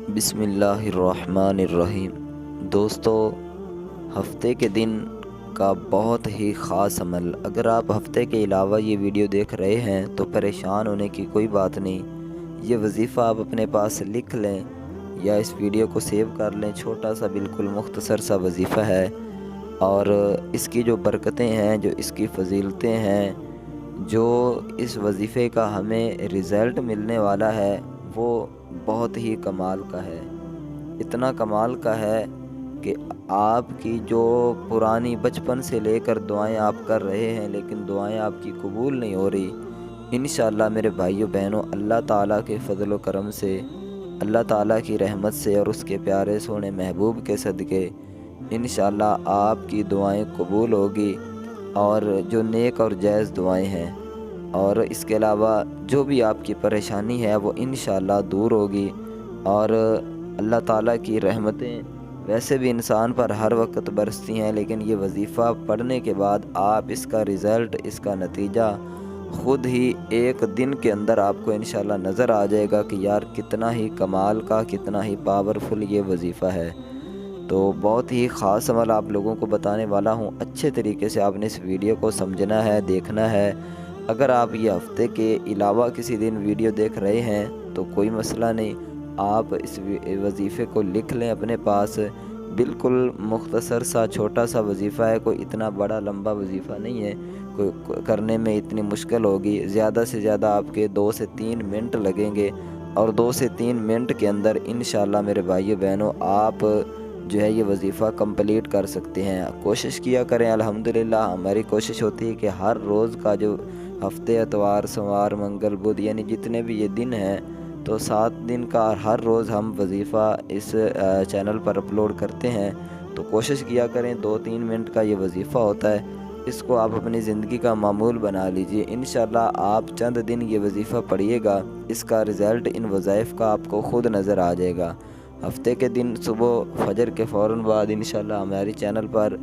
بسم اللہ الرحمن الرحیم۔ دوستو، ہفتے کے دن کا بہت ہی خاص عمل، اگر آپ ہفتے کے علاوہ یہ ویڈیو دیکھ رہے ہیں تو پریشان ہونے کی کوئی بات نہیں۔ یہ وظیفہ آپ اپنے پاس لکھ لیں یا اس ویڈیو کو سیو کر لیں۔ چھوٹا سا بالکل مختصر سا وظیفہ ہے، اور اس کی جو برکتیں ہیں، جو اس کی فضیلتیں ہیں، جو اس وظیفے کا ہمیں رزلٹ ملنے والا ہے وہ بہت ہی کمال کا ہے۔ اتنا کمال کا ہے کہ آپ کی جو پرانی بچپن سے لے کر دعائیں آپ کر رہے ہیں لیکن دعائیں آپ کی قبول نہیں ہو رہی، انشاءاللہ میرے بھائیو بہنوں، اللہ تعالیٰ کے فضل و کرم سے، اللہ تعالیٰ کی رحمت سے اور اس کے پیارے سونے محبوب کے صدقے انشاءاللہ آپ کی دعائیں قبول ہوگی، اور جو نیک اور جائز دعائیں ہیں، اور اس کے علاوہ جو بھی آپ کی پریشانی ہے وہ انشاءاللہ دور ہوگی۔ اور اللہ تعالیٰ کی رحمتیں ویسے بھی انسان پر ہر وقت برستی ہیں، لیکن یہ وظیفہ پڑھنے کے بعد آپ اس کا رزلٹ، اس کا نتیجہ خود ہی ایک دن کے اندر آپ کو انشاءاللہ نظر آ جائے گا کہ یار کتنا ہی کمال کا، کتنا ہی پاورفل یہ وظیفہ ہے۔ تو بہت ہی خاص عمل آپ لوگوں کو بتانے والا ہوں، اچھے طریقے سے آپ نے اس ویڈیو کو سمجھنا ہے، دیکھنا ہے۔ اگر آپ یہ ہفتے کے علاوہ کسی دن ویڈیو دیکھ رہے ہیں تو کوئی مسئلہ نہیں، آپ اس وظیفے کو لکھ لیں اپنے پاس۔ بالکل مختصر سا چھوٹا سا وظیفہ ہے، کوئی اتنا بڑا لمبا وظیفہ نہیں ہے، کوئی کرنے میں اتنی مشکل ہوگی۔ زیادہ سے زیادہ آپ کے 2 سے 3 منٹ لگیں گے، اور 2 سے 3 منٹ کے اندر انشاءاللہ میرے بھائیو بہنوں آپ جو ہے یہ وظیفہ کمپلیٹ کر سکتے ہیں۔ کوشش کیا کریں، الحمدللہ ہماری کوشش ہوتی ہے کہ ہر روز کا جو ہفتے، اتوار، سوموار، منگل، بدھ، یعنی جتنے بھی یہ دن ہیں تو 7 دن کا ہر روز ہم وظیفہ اس چینل پر اپلوڈ کرتے ہیں۔ تو کوشش کیا کریں، 2-3 منٹ کا یہ وظیفہ ہوتا ہے، اس کو آپ اپنی زندگی کا معمول بنا لیجئے۔ انشاءاللہ آپ چند دن یہ وظیفہ پڑھیے گا، اس کا رزلٹ ان وظائف کا آپ کو خود نظر آ جائے گا۔ ہفتے کے دن صبح فجر کے فوراً بعد انشاءاللہ ہماری چینل پر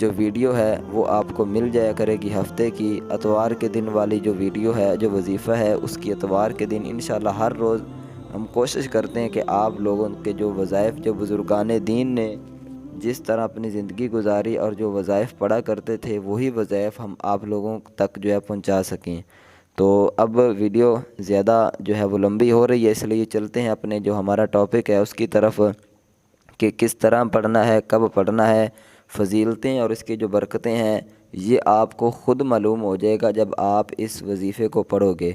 جو ویڈیو ہے وہ آپ کو مل جایا کرے گی۔ ہفتے کی اتوار کے دن والی جو ویڈیو ہے، جو وظیفہ ہے، اس کی اتوار کے دن انشاءاللہ ہر روز ہم کوشش کرتے ہیں کہ آپ لوگوں کے جو وظائف، جو بزرگان دین نے جس طرح اپنی زندگی گزاری اور جو وظائف پڑھا کرتے تھے وہی وظائف ہم آپ لوگوں تک جو ہے پہنچا سکیں۔ تو اب ویڈیو زیادہ جو ہے وہ لمبی ہو رہی ہے، اس لیے چلتے ہیں اپنے جو ہمارا ٹاپک ہے اس کی طرف، کہ کس طرح پڑھنا ہے، کب پڑھنا ہے۔ فضیلتیں اور اس کی جو برکتیں ہیں یہ آپ کو خود معلوم ہو جائے گا جب آپ اس وظیفے کو پڑھو گے۔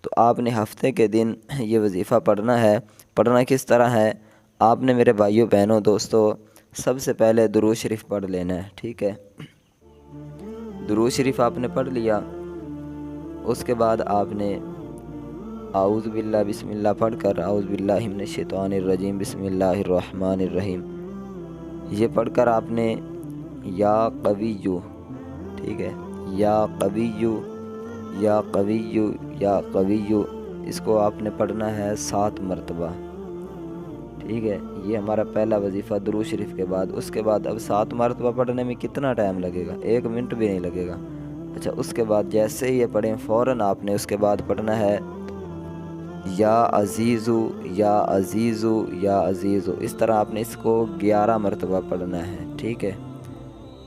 تو آپ نے ہفتے کے دن یہ وظیفہ پڑھنا ہے۔ پڑھنا کس طرح ہے؟ آپ نے میرے بھائیوں بہنوں دوستو سب سے پہلے درود شریف پڑھ لینا ہے، ٹھیک ہے؟ درود شریف آپ نے پڑھ لیا، اس کے بعد آپ نے اعوذ باللہ بسم اللہ پڑھ کر اعوذ باللہ من الشیطان الرجیم بسم اللہ الرحمن الرحیم یہ پڑھ کر آپ نے یا قویو، ٹھیک ہے، یا قویو، یا قویو، یا قویو، اس کو آپ نے پڑھنا ہے 7 مرتبہ، ٹھیک ہے؟ یہ ہمارا پہلا وظیفہ درود شریف کے بعد۔ اس کے بعد اب 7 مرتبہ پڑھنے میں کتنا ٹائم لگے گا؟ 1 منٹ بھی نہیں لگے گا۔ اچھا، اس کے بعد جیسے ہی یہ پڑھیں فوراً آپ نے اس کے بعد پڑھنا ہے یا عزیزو، یا عزیزو، یا عزیزو۔ اس طرح آپ نے اس کو 11 مرتبہ پڑھنا ہے، ٹھیک ہے؟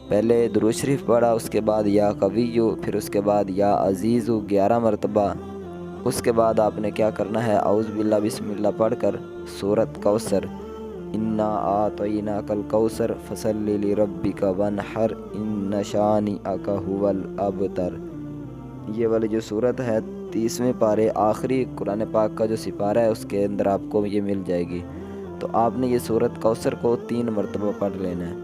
پہلے درود شریف پڑھا، اس کے بعد یا قویو، پھر اس کے بعد یا عزیزو 11 مرتبہ۔ اس کے بعد آپ نے کیا کرنا ہے؟ اعوذ باللہ بسم اللہ پڑھ کر سورۃ کوثر، انا اعطیناک الکوثر فصلی لربک وانحر ان شانئک ھو الابتر، یہ والی جو صورت ہے 30ویں پارے آخری قرآن پاک کا جو سپارہ ہے اس کے اندر آپ کو یہ مل جائے گی۔ تو آپ نے یہ سورۃ کوثر کو 3 مرتبہ پڑھ لینا ہے۔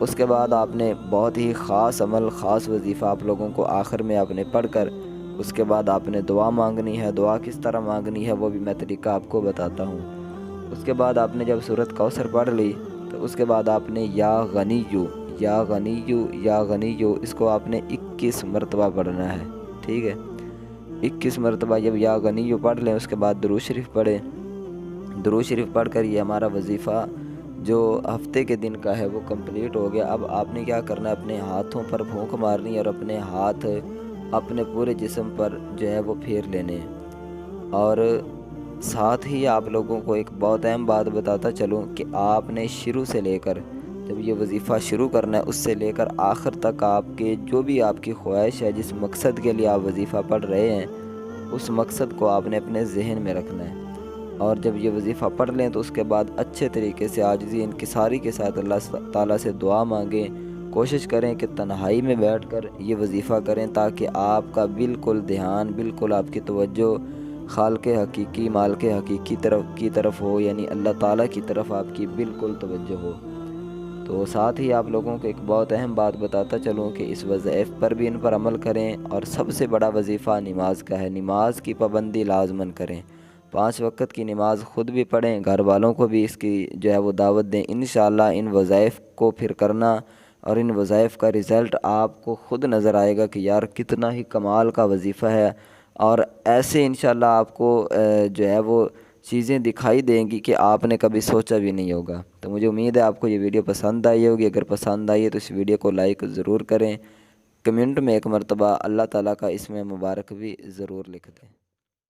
اس کے بعد آپ نے بہت ہی خاص عمل، خاص وظیفہ آپ لوگوں کو آخر میں آپ نے پڑھ کر اس کے بعد آپ نے دعا مانگنی ہے۔ دعا کس طرح مانگنی ہے وہ بھی میں طریقہ آپ کو بتاتا ہوں۔ اس کے بعد آپ نے جب سورۃ کوثر پڑھ لی تو اس کے بعد آپ نے یا غنیو، یا غنیو، یا غنیو، اس کو آپ نے 21 مرتبہ پڑھنا ہے، ٹھیک ہے؟ 21 مرتبہ جب یا غنیو پڑھ لیں اس کے بعد درود شریف پڑھیں۔ درود شریف پڑھ کر یہ ہمارا وظیفہ جو ہفتے کے دن کا ہے وہ کمپلیٹ ہو گیا۔ اب آپ نے کیا کرنا ہے؟ اپنے ہاتھوں پر پھونک مارنی ہے اور اپنے ہاتھ اپنے پورے جسم پر جو ہے وہ پھیر لینے ہیں، اور ساتھ ہی آپ لوگوں کو ایک بہت اہم بات بتاتا چلوں کہ آپ نے شروع سے لے کر جب یہ وظیفہ شروع کرنا ہے اس سے لے کر آخر تک آپ کے جو بھی آپ کی خواہش ہے، جس مقصد کے لیے آپ وظیفہ پڑھ رہے ہیں، اس مقصد کو آپ نے اپنے ذہن میں رکھنا ہے۔ اور جب یہ وظیفہ پڑھ لیں تو اس کے بعد اچھے طریقے سے عاجزی انکساری کے ساتھ اللہ تعالیٰ سے دعا مانگیں، کوشش کریں کہ تنہائی میں بیٹھ کر یہ وظیفہ کریں تاکہ آپ کا بالکل دھیان، بالکل آپ کی توجہ خالق حقیقی، مالک حقیقی کی طرف ہو، یعنی اللہ تعالیٰ کی طرف آپ کی بالکل توجہ ہو۔ تو ساتھ ہی آپ لوگوں کو ایک بہت اہم بات بتاتا چلوں کہ اس وظائف پر بھی ان پر عمل کریں، اور سب سے بڑا وظیفہ نماز کا ہے۔ نماز کی پابندی لازماً کریں، 5 وقت کی نماز خود بھی پڑھیں، گھر والوں کو بھی اس کی جو ہے وہ دعوت دیں۔ انشاءاللہ ان وظائف کو پھر کرنا اور ان وظائف کا رزلٹ آپ کو خود نظر آئے گا کہ یار کتنا ہی کمال کا وظیفہ ہے، اور ایسے انشاءاللہ آپ کو جو ہے وہ چیزیں دکھائی دیں گی کہ آپ نے کبھی سوچا بھی نہیں ہوگا۔ تو مجھے امید ہے آپ کو یہ ویڈیو پسند آئی ہوگی۔ اگر پسند آئی ہے تو اس ویڈیو کو لائک ضرور کریں، کمنٹ میں ایک مرتبہ اللہ تعالیٰ کا اسم مبارک بھی ضرور لکھ دیں۔